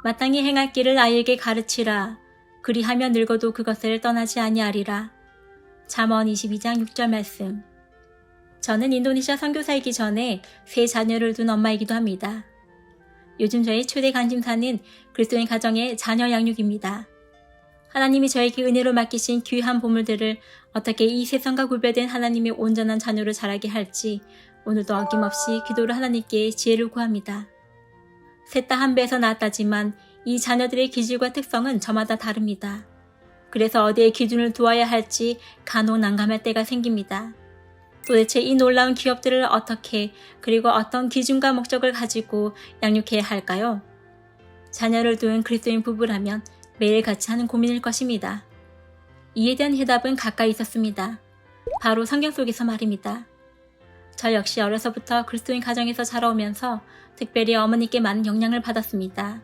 마땅히 행할 길을 아이에게 가르치라. 그리하면 늙어도 그것을 떠나지 아니하리라. 잠언 22장 6절 말씀. 저는 인도네시아 선교사이기 전에 3 자녀를 둔 엄마이기도 합니다. 요즘 저의 최대 관심사는 그리스도인 가정의 자녀 양육입니다. 하나님이 저에게 은혜로 맡기신 귀한 보물들을 어떻게 이 세상과 구별된 하나님의 온전한 자녀로 자라게 할지 오늘도 어김없이 기도로 하나님께 지혜를 구합니다. 셋 다 한 배에서 낳았다지만 이 자녀들의 기질과 특성은 저마다 다릅니다. 그래서 어디에 기준을 두어야 할지 간혹 난감할 때가 생깁니다. 도대체 이 놀라운 기업들을 어떻게 그리고 어떤 기준과 목적을 가지고 양육해야 할까요? 자녀를 둔 그리스도인 부부라면 매일 같이 하는 고민일 것입니다. 이에 대한 해답은 가까이 있었습니다. 바로 성경 속에서 말입니다. 저 역시 어려서부터 그리스도인 가정에서 자라오면서 특별히 어머니께 많은 영향을 받았습니다.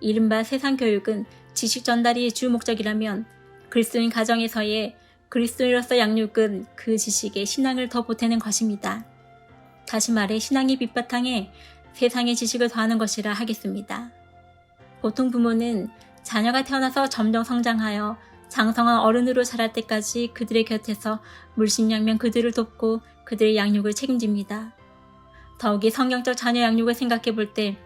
이른바 세상 교육은 지식 전달이 주 목적이라면 그리스도인 가정에서의 그리스도인으로서 양육은 그 지식에 신앙을 더 보태는 것입니다. 다시 말해 신앙의 밑바탕에 세상의 지식을 더하는 것이라 하겠습니다. 보통 부모는 자녀가 태어나서 점점 성장하여 장성한 어른으로 자랄 때까지 그들의 곁에서 물심양면 그들을 돕고 그들의 양육을 책임집니다. 더욱이 성경적 자녀 양육을 생각해 볼 때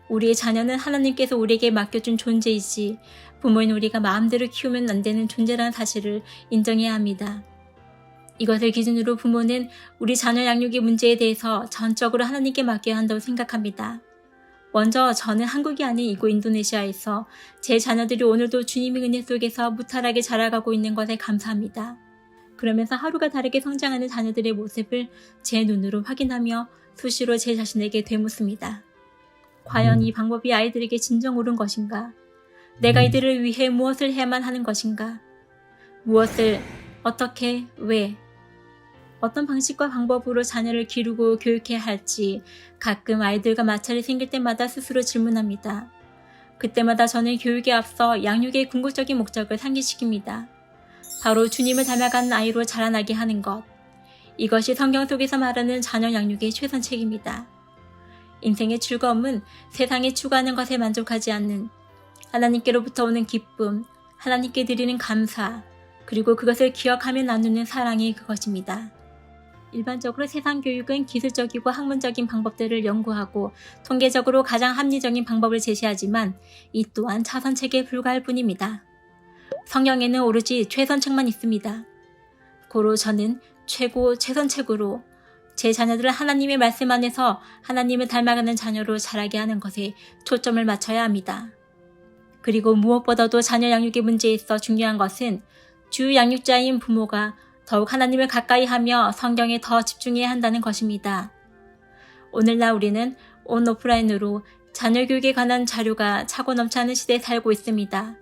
우리의 자녀는 하나님께서 우리에게 맡겨준 존재이지 부모인 우리가 마음대로 키우면 안 되는 존재라는 사실을 인정해야 합니다. 이것을 기준으로 부모는 우리 자녀 양육의 문제에 대해서 전적으로 하나님께 맡겨야 한다고 생각합니다. 먼저 저는 한국이 아닌 이곳 인도네시아에서 제 자녀들이 오늘도 주님의 은혜 속에서 무탈하게 자라가고 있는 것에 감사합니다. 그러면서 하루가 다르게 성장하는 자녀들의 모습을 제 눈으로 확인하며 수시로 제 자신에게 되묻습니다. 과연 이 방법이 아이들에게 진정 옳은 것인가? 내가 이들을 위해 무엇을 해야만 하는 것인가? 무엇을, 어떻게, 왜? 어떤 방식과 방법으로 자녀를 기르고 교육해야 할지 가끔 아이들과 마찰이 생길 때마다 스스로 질문합니다. 그때마다 저는 교육에 앞서 양육의 궁극적인 목적을 상기시킵니다. 바로 주님을 닮아가는 아이로 자라나게 하는 것. 이것이 성경 속에서 말하는 자녀 양육의 최선책입니다. 인생의 즐거움은 세상에 추구하는 것에 만족하지 않는 하나님께로부터 오는 기쁨, 하나님께 드리는 감사, 그리고 그것을 기억하며 나누는 사랑이 그것입니다. 일반적으로 세상 교육은 기술적이고 학문적인 방법들을 연구하고 통계적으로 가장 합리적인 방법을 제시하지만 이 또한 차선책에 불과할 뿐입니다. 성경에는 오로지 최선책만 있습니다. 고로 저는 최선책으로 제 자녀들을 하나님의 말씀 안에서 하나님을 닮아가는 자녀로 자라게 하는 것에 초점을 맞춰야 합니다. 그리고 무엇보다도 자녀 양육의 문제에 있어 중요한 것은 주 양육자인 부모가 더욱 하나님을 가까이 하며 성경에 더 집중해야 한다는 것입니다. 오늘날 우리는 오프라인으로 자녀 교육에 관한 자료가 차고 넘치는 시대에 살고 있습니다.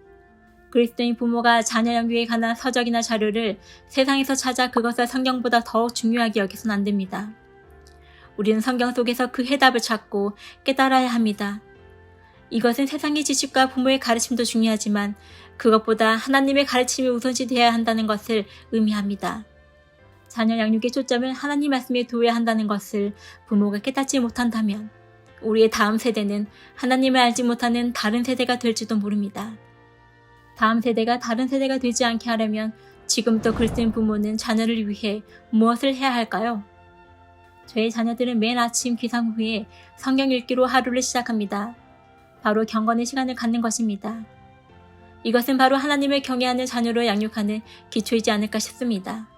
그리스도인 부모가 자녀 양육에 관한 서적이나 자료를 세상에서 찾아 그것을 성경보다 더욱 중요하게 여기서는 안 됩니다. 우리는 성경 속에서 그 해답을 찾고 깨달아야 합니다. 이것은 세상의 지식과 부모의 가르침도 중요하지만 그것보다 하나님의 가르침이 우선시되어야 한다는 것을 의미합니다. 자녀 양육의 초점을 하나님 말씀에 두어야 한다는 것을 부모가 깨닫지 못한다면 우리의 다음 세대는 하나님을 알지 못하는 다른 세대가 될지도 모릅니다. 다음 세대가 다른 세대가 되지 않게 하려면 지금부터 그리스도인 부모는 자녀를 위해 무엇을 해야 할까요? 저의 자녀들은 매일 아침 기상 후에 성경 읽기로 하루를 시작합니다. 바로 경건의 시간을 갖는 것입니다. 이것은 바로 하나님을 경외하는 자녀로 양육하는 기초이지 않을까 싶습니다.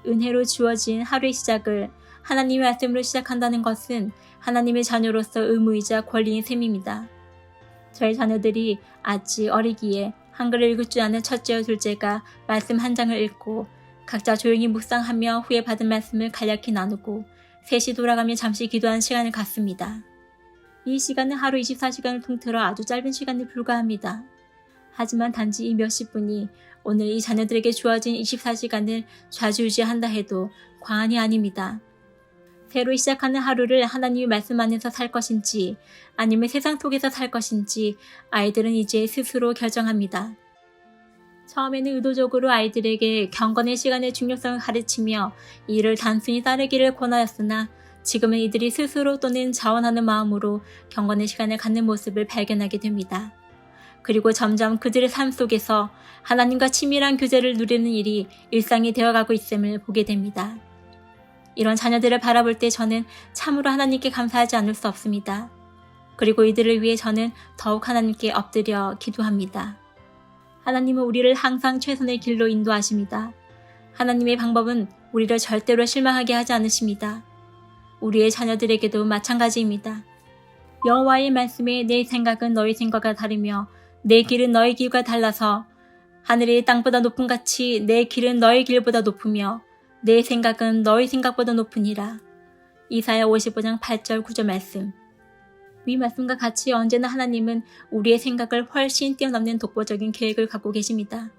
은혜로 주어진 하루의 시작을 하나님의 말씀으로 시작한다는 것은 하나님의 자녀로서 의무이자 권리인 셈입니다. 저희 자녀들이 아직 어리기에 한글을 읽을 줄 아는 첫째와 둘째가 말씀 한 장을 읽고 각자 조용히 묵상하며 후에 받은 말씀을 간략히 나누고 셋이 돌아가며 잠시 기도하는 시간을 갖습니다. 이 시간은 하루 24시간을 통틀어 아주 짧은 시간에 불과합니다. 하지만 단지 이 몇십 분이 오늘 이 자녀들에게 주어진 24시간을 좌지우지한다 해도 과언이 아닙니다. 새로 시작하는 하루를 하나님의 말씀 안에서 살 것인지 아니면 세상 속에서 살 것인지 아이들은 이제 스스로 결정합니다. 처음에는 의도적으로 아이들에게 경건의 시간의 중요성을 가르치며 이를 단순히 따르기를 권하였으나 지금은 이들이 스스로 또는 자원하는 마음으로 경건의 시간을 갖는 모습을 발견하게 됩니다. 그리고 점점 그들의 삶 속에서 하나님과 친밀한 교제를 누리는 일이 일상이 되어가고 있음을 보게 됩니다. 이런 자녀들을 바라볼 때 저는 참으로 하나님께 감사하지 않을 수 없습니다. 그리고 이들을 위해 저는 더욱 하나님께 엎드려 기도합니다. 하나님은 우리를 항상 최선의 길로 인도하십니다. 하나님의 방법은 우리를 절대로 실망하게 하지 않으십니다. 우리의 자녀들에게도 마찬가지입니다. 여호와의 말씀에 내 생각은 너희 생각과 다르며 내 길은 너희 길과 달라서 하늘이 땅보다 높은 같이 내 길은 너희 길보다 높으며 내 생각은 너희 생각보다 높으니라. 이사야 55장 8절 9절 말씀. 위 말씀과 같이 언제나 하나님은 우리의 생각을 훨씬 뛰어넘는 독보적인 계획을 갖고 계십니다.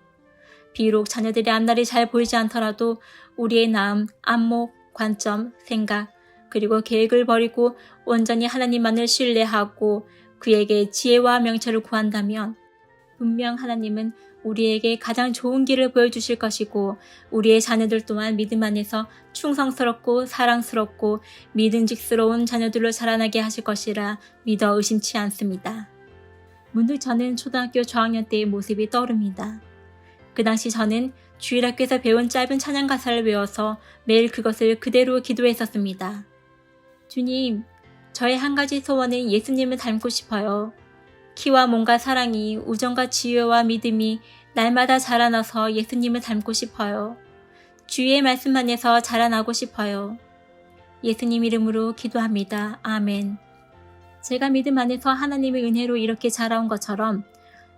비록 자녀들의 앞날이 잘 보이지 않더라도 우리의 마음, 안목, 관점, 생각, 그리고 계획을 버리고 온전히 하나님만을 신뢰하고 그에게 지혜와 명철을 구한다면 분명 하나님은 우리에게 가장 좋은 길을 보여주실 것이고 우리의 자녀들 또한 믿음 안에서 충성스럽고 사랑스럽고 믿음직스러운 자녀들로 자라나게 하실 것이라 믿어 의심치 않습니다. 문득 저는 초등학교 저학년 때의 모습이 떠오릅니다. 그 당시 저는 주일학교에서 배운 짧은 찬양 가사를 외워서 매일 그것을 그대로 기도했었습니다. 주님, 저의 한 가지 소원은 예수님을 닮고 싶어요. 키와 몸과 사랑이, 우정과 지혜와 믿음이 날마다 자라나서 예수님을 닮고 싶어요. 주의 말씀 안에서 자라나고 싶어요. 예수님 이름으로 기도합니다. 아멘. 제가 믿음 안에서 하나님의 은혜로 이렇게 자라온 것처럼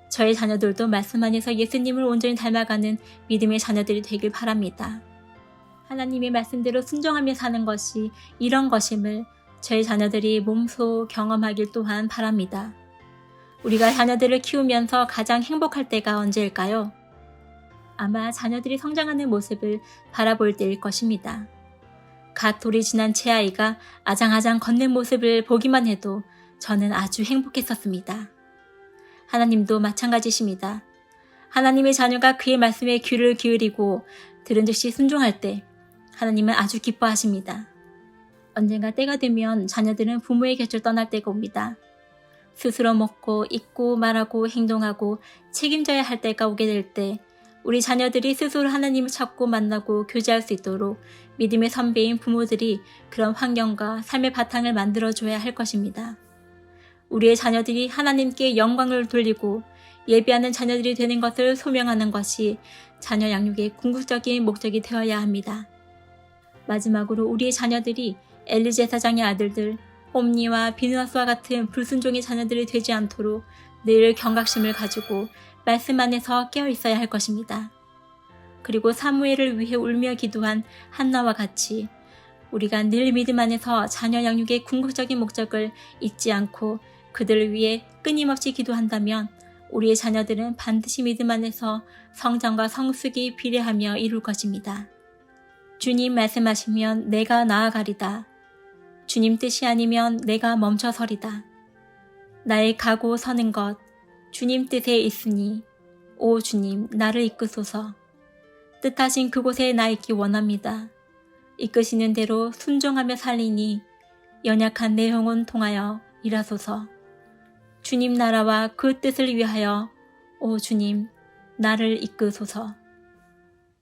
저의 자녀들도 말씀 안에서 예수님을 온전히 닮아가는 믿음의 자녀들이 되길 바랍니다. 하나님의 말씀대로 순종하며 사는 것이 이런 것임을 저의 자녀들이 몸소 경험하길 또한 바랍니다. 우리가 자녀들을 키우면서 가장 행복할 때가 언제일까요? 아마 자녀들이 성장하는 모습을 바라볼 때일 것입니다. 갓 돌이 지난 제 아이가 아장아장 걷는 모습을 보기만 해도 저는 아주 행복했었습니다. 하나님도 마찬가지십니다. 하나님의 자녀가 그의 말씀에 귀를 기울이고 들은 즉시 순종할 때 하나님은 아주 기뻐하십니다. 언젠가 때가 되면 자녀들은 부모의 곁을 떠날 때가 옵니다. 스스로 먹고 입고 말하고 행동하고 책임져야 할 때가 오게 될 때 우리 자녀들이 스스로 하나님을 찾고 만나고 교제할 수 있도록 믿음의 선배인 부모들이 그런 환경과 삶의 바탕을 만들어줘야 할 것입니다. 우리의 자녀들이 하나님께 영광을 돌리고 예배하는 자녀들이 되는 것을 소명하는 것이 자녀 양육의 궁극적인 목적이 되어야 합니다. 마지막으로 우리의 자녀들이 엘리 제사장의 아들들 홈니와 비누아스와 같은 불순종의 자녀들이 되지 않도록 늘 경각심을 가지고 말씀 안에서 깨어 있어야 할 것입니다. 그리고 사무엘을 위해 울며 기도한 한나와 같이 우리가 늘 믿음 안에서 자녀 양육의 궁극적인 목적을 잊지 않고 그들을 위해 끊임없이 기도한다면 우리의 자녀들은 반드시 믿음 안에서 성장과 성숙이 비례하며 이룰 것입니다. 주님 말씀하시면 내가 나아가리다. 주님 뜻이 아니면 내가 멈춰서리다. 나의 가고 서는 것 주님 뜻에 있으니 오 주님 나를 이끄소서. 뜻하신 그곳에 나 있기 원합니다. 이끄시는 대로 순종하며 살리니 연약한 내 영혼 통하여 일하소서. 주님 나라와 그 뜻을 위하여 오 주님 나를 이끄소서.